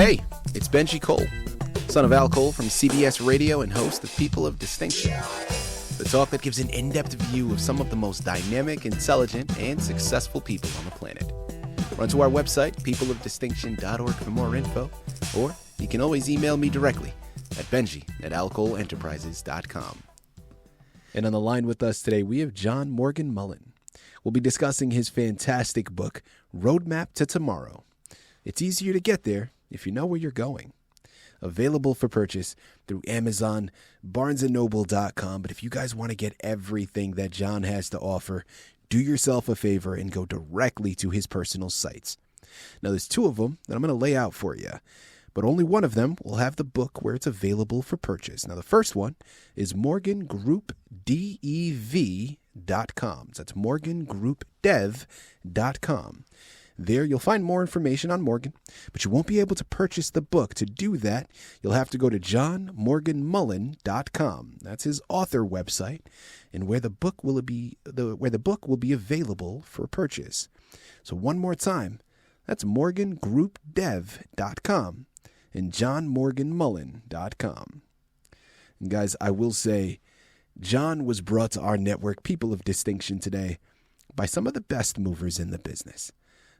Hey, it's Benji Cole, son of Al Cole from CBS Radio and host of People of Distinction, the talk that gives an in-depth view of some of the most dynamic, intelligent, and successful people on the planet. Run to our website, peopleofdistinction.org for more info, or you can always email me directly at benji@alcoleenterprises.com. And on the line with us today, we have John Morgan Mullen. We'll be discussing his fantastic book, Roadmap to Tomorrow. It's easier to get there if you know where you're going. Available for purchase through Amazon, barnesandnoble.com. But if you guys want to get everything that John has to offer, do yourself a favor and go directly to his personal sites. Now, there's two of them that I'm going to lay out for you, but only one of them will have the book where it's available for purchase. Now, the first one is morgangroupdev.com. So that's morgangroupdev.com. There you'll find more information on Morgan, but you won't be able to purchase the book. To do that, you'll have to go to johnmorganmullen.com. That's his author website, and where the book will be available for purchase. So one more time, that's morgangroupdev.com and johnmorganmullen.com. And guys, I will say, John was brought to our network, People of Distinction, today by some of the best movers in the business.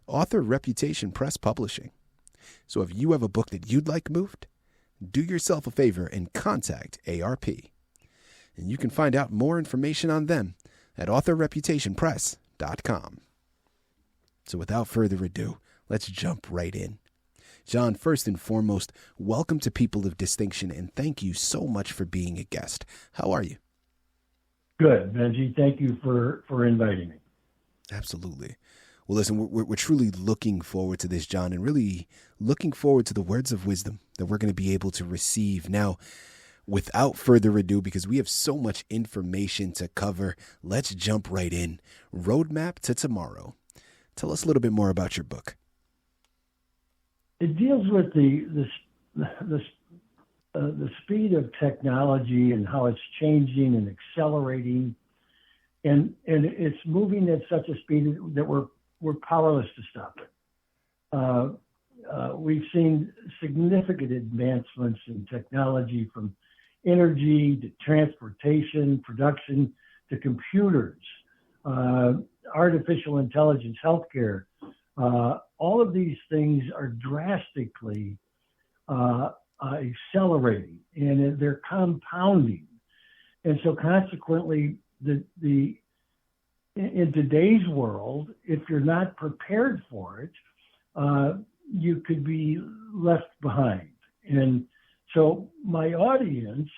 Author Reputation Press Publishing. So if you have a book that you'd like moved, do yourself a favor and contact ARP. And you can find out more information on them at authorreputationpress.com. So without further ado, let's jump right in. John, first and foremost, welcome to People of Distinction, and thank you so much for being a guest. How are you? Good, Benji. Thank you for inviting me. Absolutely. Well, listen, we're truly looking forward to this, John, and really looking forward to the words of wisdom that we're going to be able to receive. Now, without further ado, because we have so much information to cover, let's jump right in. Roadmap to Tomorrow. Tell us a little bit more about your book. It deals with the speed of technology and how it's changing and accelerating, and it's moving at such a speed that we're powerless to stop it. We've seen significant advancements in technology, from energy to transportation, production to computers, artificial intelligence, healthcare. All of these things are drastically accelerating, and they're compounding. And so consequently, in today's world, if you're not prepared for it, you could be left behind. And so my audience,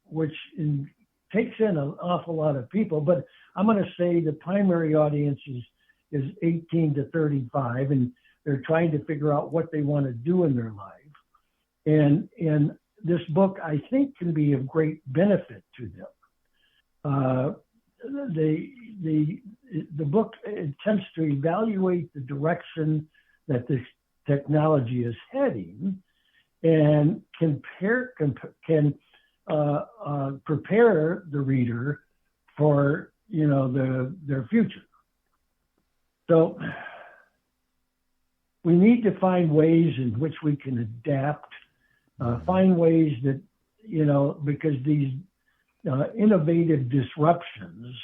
which takes in an awful lot of people, but I'm going to say the primary audience is 18 to 35, and they're trying to figure out what they want to do in their life. And this book, I think, can be of great benefit to them. The book attempts to evaluate the direction that this technology is heading, and can prepare the reader for their future. So we need to find ways in which we can adapt, find ways that because these innovative disruptions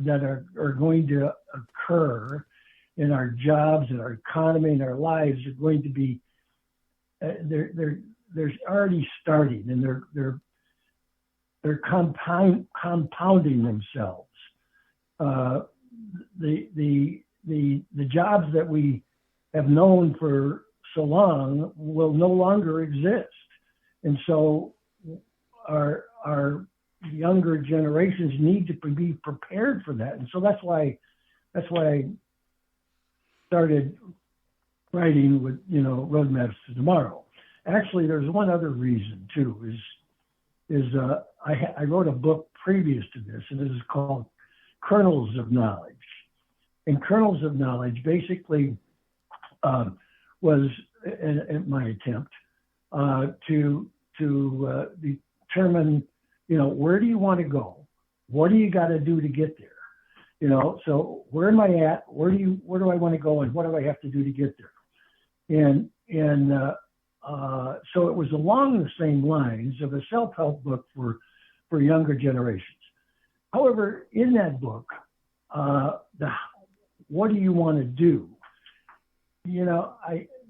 that are going to occur in our jobs, in our economy, in our lives are going to be they're already starting, and they're compounding themselves. The jobs that we have known for so long will no longer exist, and so our younger generations need to be prepared for that. And so that's why I started writing with Roadmaps to Tomorrow. Actually, there's one other reason too. I wrote a book previous to this, and this is called Kernels of Knowledge. And Kernels of Knowledge basically was my attempt to determine, where do you want to go? What do you got to do to get there? So where am I at? Where do I want to go, and what do I have to do to get there? So it was along the same lines of a self-help book for younger generations. However, in that book, what do you want to do?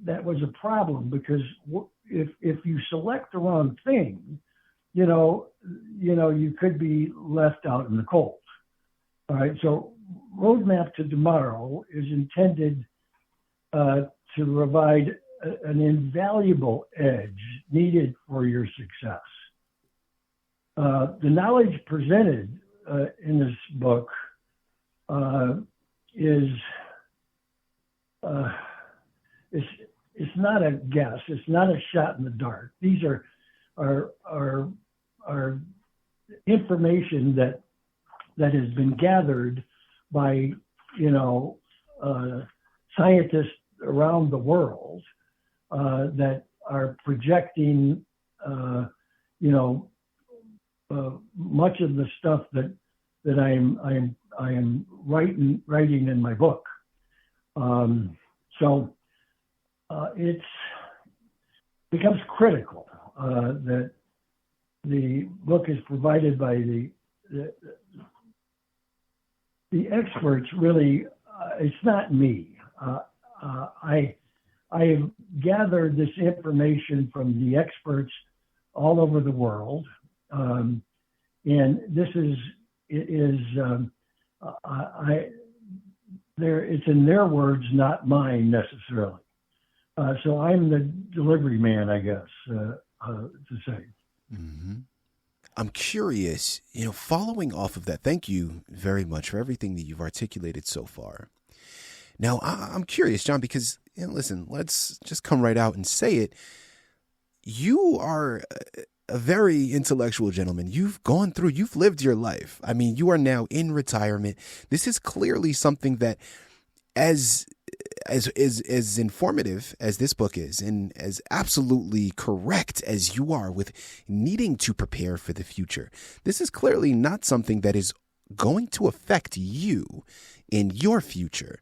That was a problem, because if you select the wrong thing, you could be left out in the cold. All right. So Roadmap to Tomorrow is intended to provide an invaluable edge needed for your success. The knowledge presented in this book is it's not a guess. It's not a shot in the dark. These are information that has been gathered by scientists around the world that are projecting much of the stuff that I am writing in my book. So it becomes critical that the book is provided by the experts. Really, it's not me. I have gathered this information from the experts all over the world, and this it's in their words, not mine necessarily. So I'm the delivery man, I guess, to say. Mm-hmm. I'm curious, following off of that, thank you very much for everything that you've articulated so far. Now, I'm curious, John, because, listen, let's just come right out and say it. You are a very intellectual gentleman. You've lived your life. I mean, you are now in retirement. This is clearly something that, as informative as this book is, and as absolutely correct as you are with needing to prepare for the future, this is clearly not something that is going to affect you in your future.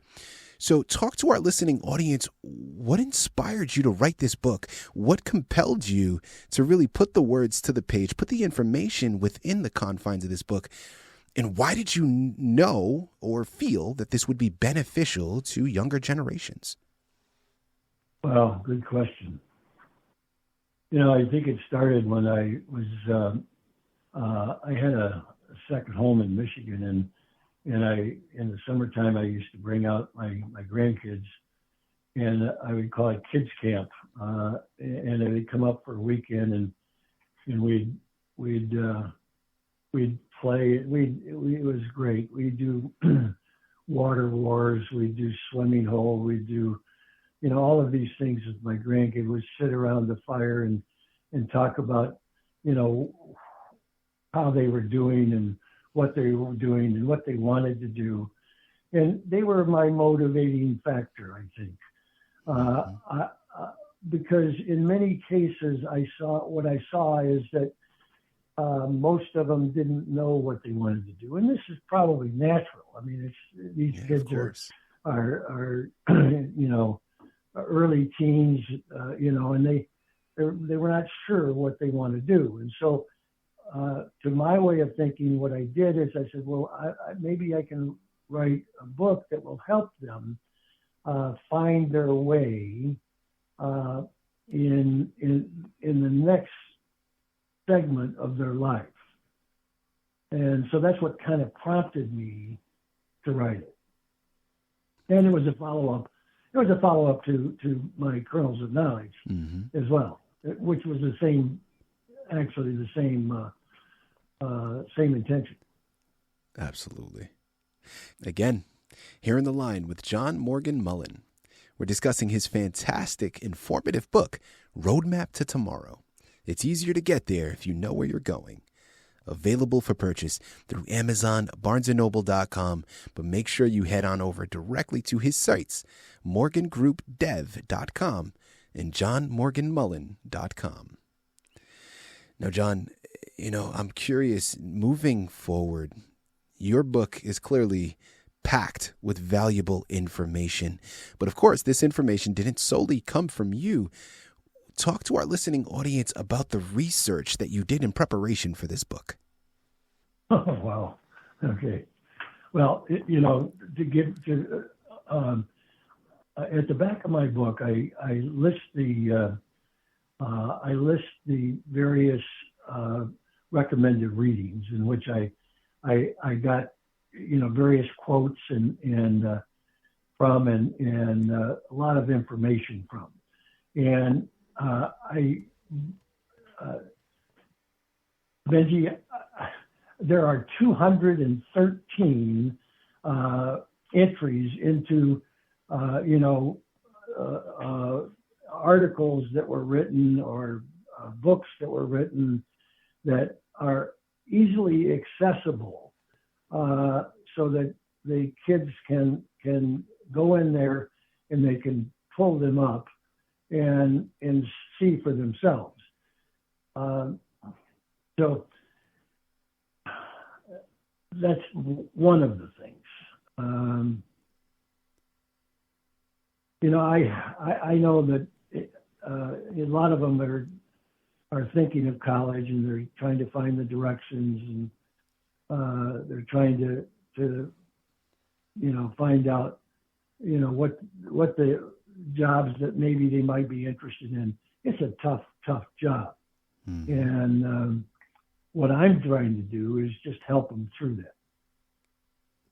So talk to our listening audience. What inspired you to write this book? What compelled you to really put the words to the page, put the information within the confines of this book? And why did you know or feel that this would be beneficial to younger generations? Well, good question. I think it started when I was, I had a second home in Michigan, and in the summertime, I used to bring out my grandkids, and I would call it kids camp, and they'd come up for a weekend, and we'd play. It was great. We'd do water wars. We'd do swimming hole. We'd do, all of these things with my grandkids. We'd sit around the fire and talk about, how they were doing and what they were doing and what they wanted to do. And they were my motivating factor, I think. Because in many cases, what I saw is that most of them didn't know what they wanted to do. And this is probably natural. I mean, these kids are early teens, and they were not sure what they want to do. And so, to my way of thinking, what I did is I said, well, maybe I can write a book that will help them find their way in the next segment of their life. And so that's what kind of prompted me to write it. And it was a follow-up. It was a follow-up to my Kernels of Knowledge as well, which was the same intention. Absolutely. Again, here in the line with John Morgan Mullen, we're discussing his fantastic, informative book, Roadmap to Tomorrow. It's easier to get there if you know where you're going. Available for purchase through Amazon, BarnesandNoble.com, but make sure you head on over directly to his sites, morgangroupdev.com and johnmorganmullen.com. Now, John, I'm curious, moving forward, your book is clearly packed with valuable information. But of course, this information didn't solely come from you. Talk to our listening audience about the research that you did in preparation for this book. Oh, wow. Okay. Well, at the back of my book, I list the various recommended readings in which I got various quotes and from and a lot of information from, and Benji, there are 213 entries into articles that were written or books that were written that are easily accessible, so that the kids can go in there and they can pull them up and see for themselves. So that's one of the things. I know that a lot of them are thinking of college, and they're trying to find the directions, and they're trying to find out what the jobs that maybe they might be interested in. It's a tough job. Mm-hmm. And what I'm trying to do is just help them through that.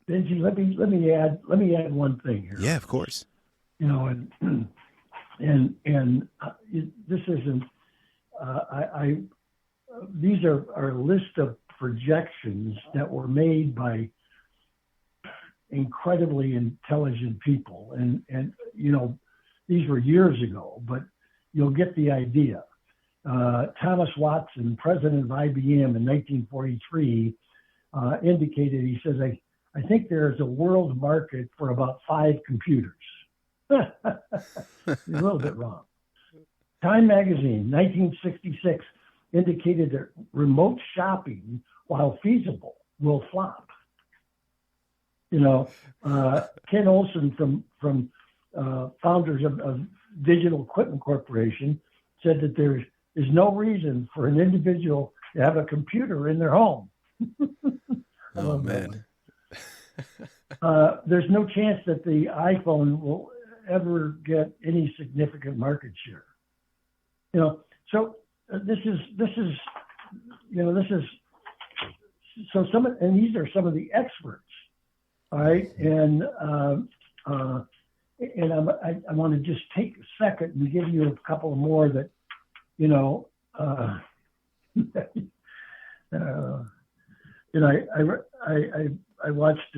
Benji, let me add one thing here. Yeah, of course. And this isn't. These are a list of projections that were made by incredibly intelligent people, and these were years ago, but you'll get the idea. Thomas Watson, president of IBM in 1943, indicated, he says, I think there is a world market for about 5 computers. You're a little bit wrong. Time magazine, 1966, indicated that remote shopping, while feasible, will flop. Ken Olsen from founders of Digital Equipment Corporation said that there is no reason for an individual to have a computer in their home. Oh, man. There's no chance that the iPhone will ever get any significant market share. So this is and these are some of the experts. All right, and I want to just take a second and give you a couple more that I watched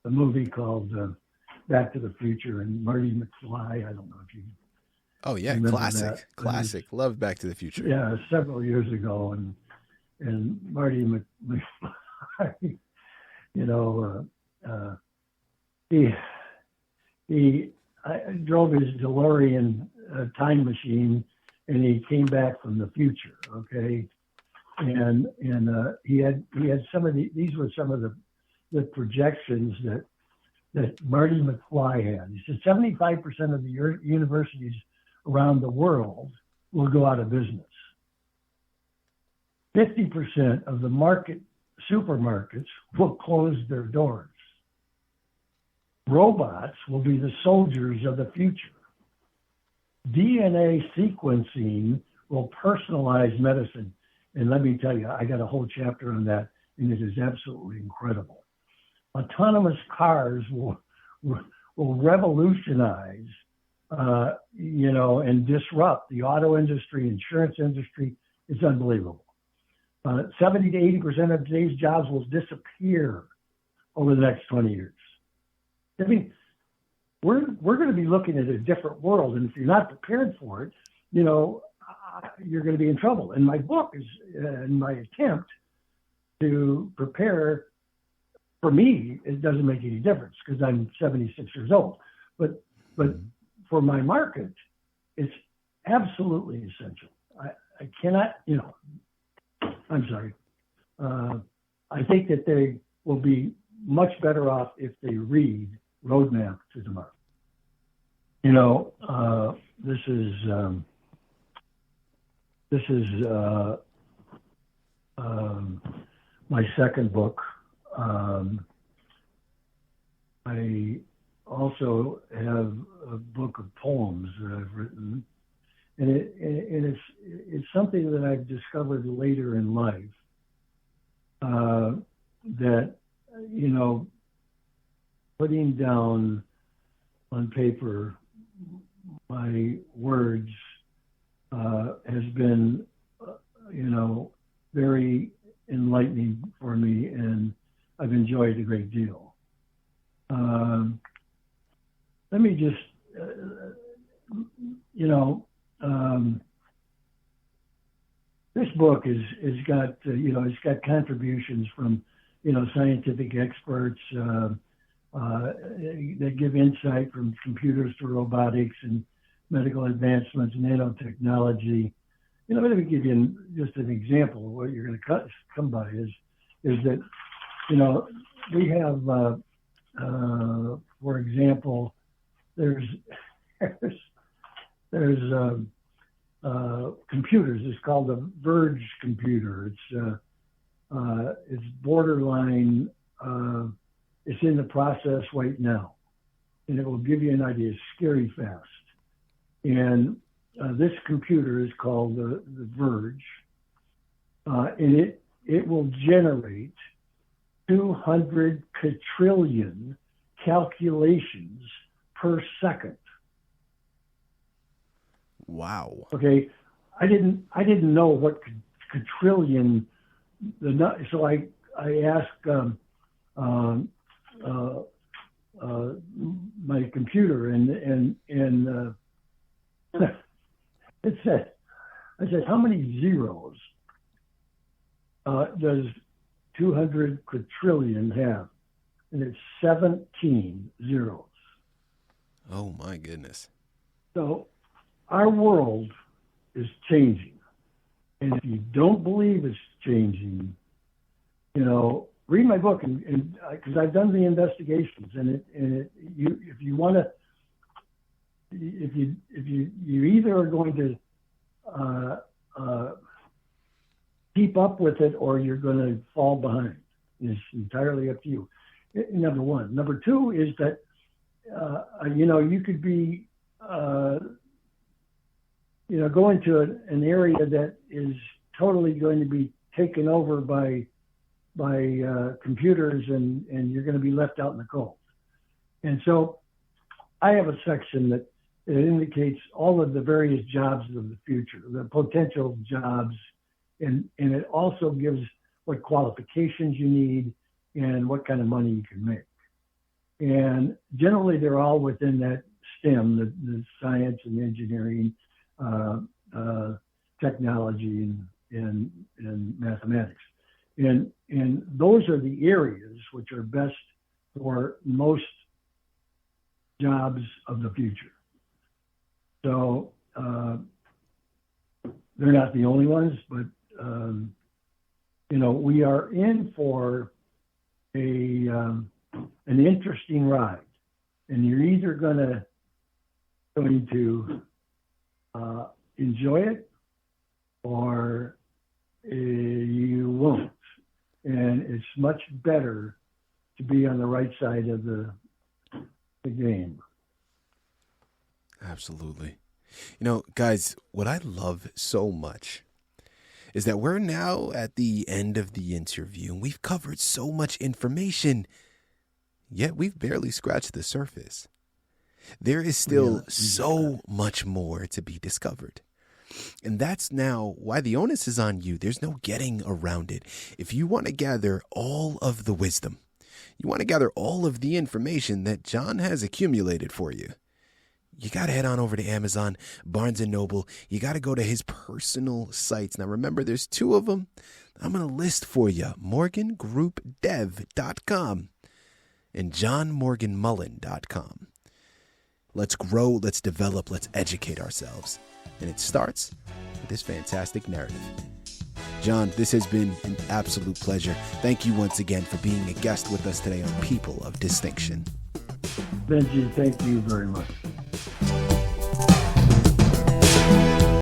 a movie called Back to the Future, and Marty McFly. I don't know if you. Oh yeah, classic. Love Back to the Future. Yeah, several years ago, and Marty McFly. He drove his DeLorean time machine, and he came back from the future. Okay, and he had some of these were some of the projections that Marty McFly had. He said 75% of the universities around the world will go out of business. 50% of the supermarkets will close their doors. Robots will be the soldiers of the future. DNA sequencing will personalize medicine. And let me tell you, I got a whole chapter on that, and it is absolutely incredible. Autonomous cars will revolutionize, and disrupt the auto industry, insurance industry. It's unbelievable. 70 to 80% of today's jobs will disappear over the next 20 years. I mean, we're going to be looking at a different world, and if you're not prepared for it, you're going to be in trouble. And my book is in my attempt to prepare. For me, it doesn't make any difference because I'm 76 years old. But for my market, it's absolutely essential. I cannot, I'm sorry. I think that they will be much better off if they read Roadmap to Tomorrow. This is my second book. I also have a book of poems that I've written, and it's something that I've discovered later in life, that putting down on paper my words has been very enlightening for me, and I've enjoyed a great deal. Let me just, this book is got, it's got contributions from, scientific experts that give insight from computers to robotics and medical advancements, nanotechnology. Let me give you just an example of what you're going to come by is that, we have, for example, there's computers. It's called a Verge computer. It's borderline. It's in the process right now, and it will give you an idea. It's scary fast. And this computer is called the Verge, and it will generate 200 quadrillion calculations per second. Wow. Okay, I didn't know what quadrillion so I asked my computer and it said, I said, how many zeros does 200 quadrillion have? And it's 17 zeros. Oh my goodness. So our world is changing. And if you don't believe it's changing, read my book, and because I've done the investigations, if you want to, if you either are going to keep up with it or you're going to fall behind. It's entirely up to you. Number one. Number two is that you could be go into an area that is totally going to be taken over by computers, and you're going to be left out in the cold. And so I have a section that indicates all of the various jobs of the future, the potential jobs, and it also gives what qualifications you need and what kind of money you can make. And generally they're all within that STEM, the science and engineering, technology and mathematics. And those are the areas which are best for most jobs of the future. So they're not the only ones, but we are in for an interesting ride, and you're either going to enjoy it or you won't. And it's much better to be on the right side of the game. Absolutely. Guys, what I love so much is that we're now at the end of the interview, and we've covered so much information, yet we've barely scratched the surface. There is still so much more to be discovered. And that's now why the onus is on you. There's no getting around it. If you want to gather all of the wisdom, you want to gather all of the information that John has accumulated for you, you got to head on over to Amazon, Barnes & Noble. You got to go to his personal sites. Now, remember, there's two of them. I'm going to list for you, morgangroupdev.com and johnmorganmullen.com. Let's grow, let's develop, let's educate ourselves. And it starts with this fantastic narrative. John, this has been an absolute pleasure. Thank you once again for being a guest with us today on People of Distinction. Benji, thank you very much.